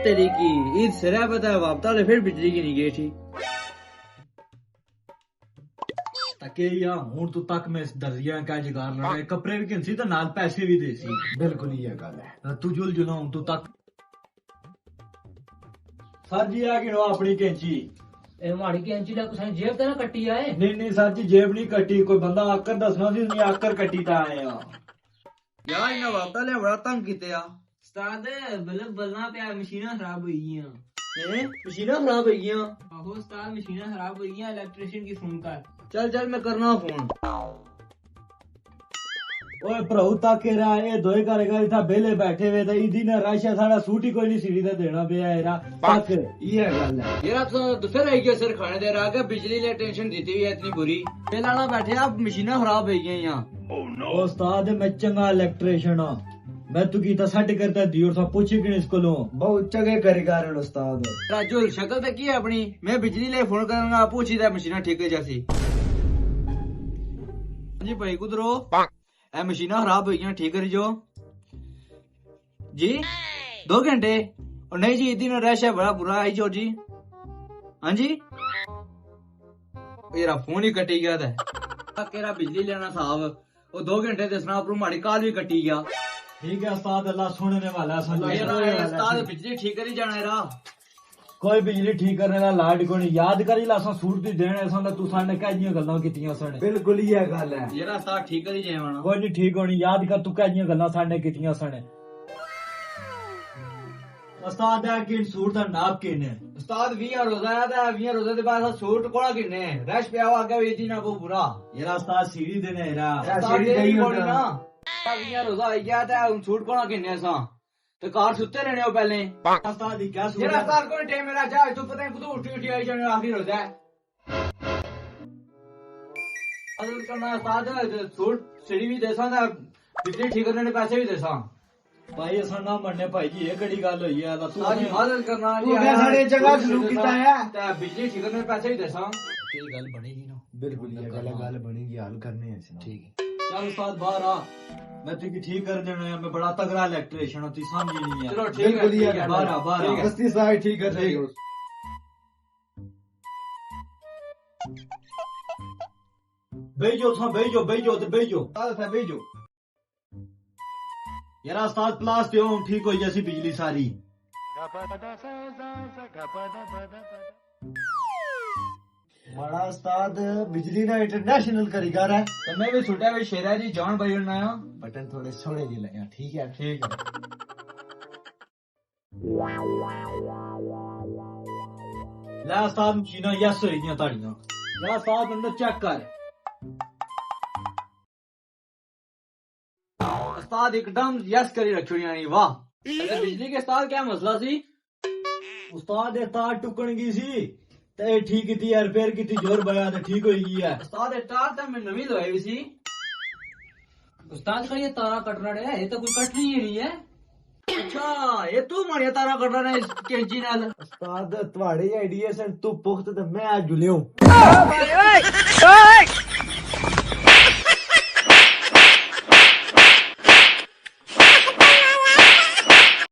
तेरी की ईद सिरा पता है वापता ले फिर बिजली की नहीं गई थी तके या हूं तू तक मैं दर्जिया का जुगाड़ लड़ा कपड़े भी किनसी तो नाल पैसे भी देसी बिल्कुल ये गल है। तू जुल जुला हूं तू तक सर जी आ गिनो अपनी कैंची ए माड़ी कैंची ला कुछ जेब ते ना कट्टी आए नहीं सर जी जेब नहीं कटी कोई बंदा आकर दसना सी नहीं आकर कटी ता आए हां यार इन्हें वापता ले बड़ा तंग कीते आ उस्ताद बल्ब बलना पे मशीनां खराब होई गियां मशीना खराब हो गई आहो उस्ताद मशीनां खराब होई गियां इलेक्ट्रिशियन की फोन कर चल चल मैं करना फोन ओए प्रभु ताके रहा ए दोए कारीगर था बेले बैठे हुए थे इदी ने राशा साड़ा सूट ही कोई नहीं सीढ़ी ते देना पे आएरा तक ये गल है। यार तो फिर आई गया सर खाने दे रहा है बिजली ले टेंशन दी हुई है इतनी बुरी बेलाना बैठे आप मशीना खराब हो गई यहाँ उस्ताद मैं चंगा इलेक्ट्रिशियन हां मैं तू कीता सेट करता दी और सब पूछी कि इसको लो बहुत चंगे कारीगर हैं उस्ताद। राजू शक्ल तक की है अपनी मैं बिजली ले फोन करूंगा पूछी था मशीना ठीक है जैसी जी भाई कुदरो ए मशीना खराब हो गई ठीक करी जो जी 2 घंटे और नहीं जी इतनी रश है बड़ा बुरा आई जो जी हाँ जी मेरा फोन ही कटी गया था केरा बिजली लेना साहब वो 2 घंटे दसना पर हमारी काल भी कटी गया ठीक है उस्ताद अल्लाह सुनने वाला है उस्ताद बिजली ठीक करी जाना है रा कोई बिजली ठीक करने का लाड को नहीं याद करी लासा सूट दी देने सन तू साने कहियां गल्लां कीतियां सन बिल्कुल ये गल है। ये उस्ताद ठीक करी जाए वना कोई नहीं ठीक होनी याद कर तू कहियां गल्लां साने कीतियां सन उस्ताद है कि सूट दा नाप किने उस्ताद 20 रोजा है ता 20 रोजे के बाद सूट कोड़ा किने रश पे आवा आगे वेदी ना को पूरा येरा उस्ताद सीढ़ी देने येरा उस्ताद तेरी बॉडी ना 20 रोजा आई गया था सूट कोड़ा किने सा तो कार सुते रहने हो पहले उस्ताद क्या सूट ये उस्ताद को टाइम मेरा जा तू पता है कुछ उठी उठी आई जाने आखिरी रोजा है अदल करना उस्ताद सूट सीढ़ी भी देसा था बिजली ठीक करने के पैसे भी देसा भाई असा ना मनने भाई जी ये कड़ी गल होई है तू आज मदद करना तू क्या साढ़े जगह सलूक कीता है ते बिजली ठीक करने के पैसे भी देसा ये गल बनेगी ना बिल्कुल ये गल बनेगी हल करने हैं ठीक है चल उस्ताद बाहर आ मैं तुझे ठीक कर देना है मैं बड़ा तगड़ा इलेक्ट्रिशियन हूं तू समझ नहीं है चलो ठीक है बिल्कुल ये बाहर आ बाहर आ बस्ती साहब ठीक कर देंगे। भेजो था भेजो भेजो तो भेजो उस्ताद था भेजो यार उस्ताद प्लास दियो ठीक हो जैसी बिजली सारी बड़ा उस्ताद बिजली ना इंटरनेशनल कारीगर है। तो मैं भी छुट्टा भी शेरा जी जान भाई बनाया बटन थोड़े सोने जी लगे ठीक है। ठीक है ला उस्ताद मशीना यस होई दियां ताड़ियां ला उस्ताद अंदर चेक कर उस्ताद एकदम यस करी रखी यानी वाह अरे बिजली के उस्ताद क्या मसला सी उस्ताद ये तार टुकन गई सी ते ठीक कीती है रिपेयर कीती जोर बया ते ठीक होई गई है उस्ताद ये तार तो मैं नवी लवाई हुई सी उस्ताद का ये तारा कटना है ये तो कोई कटनी ही नहीं है अच्छा ये तू मारिया तारा कर रहा है इस कैंची नाल उस्ताद तुम्हारे आइडिया से तू पुख्त ते मैं आज जुलियो।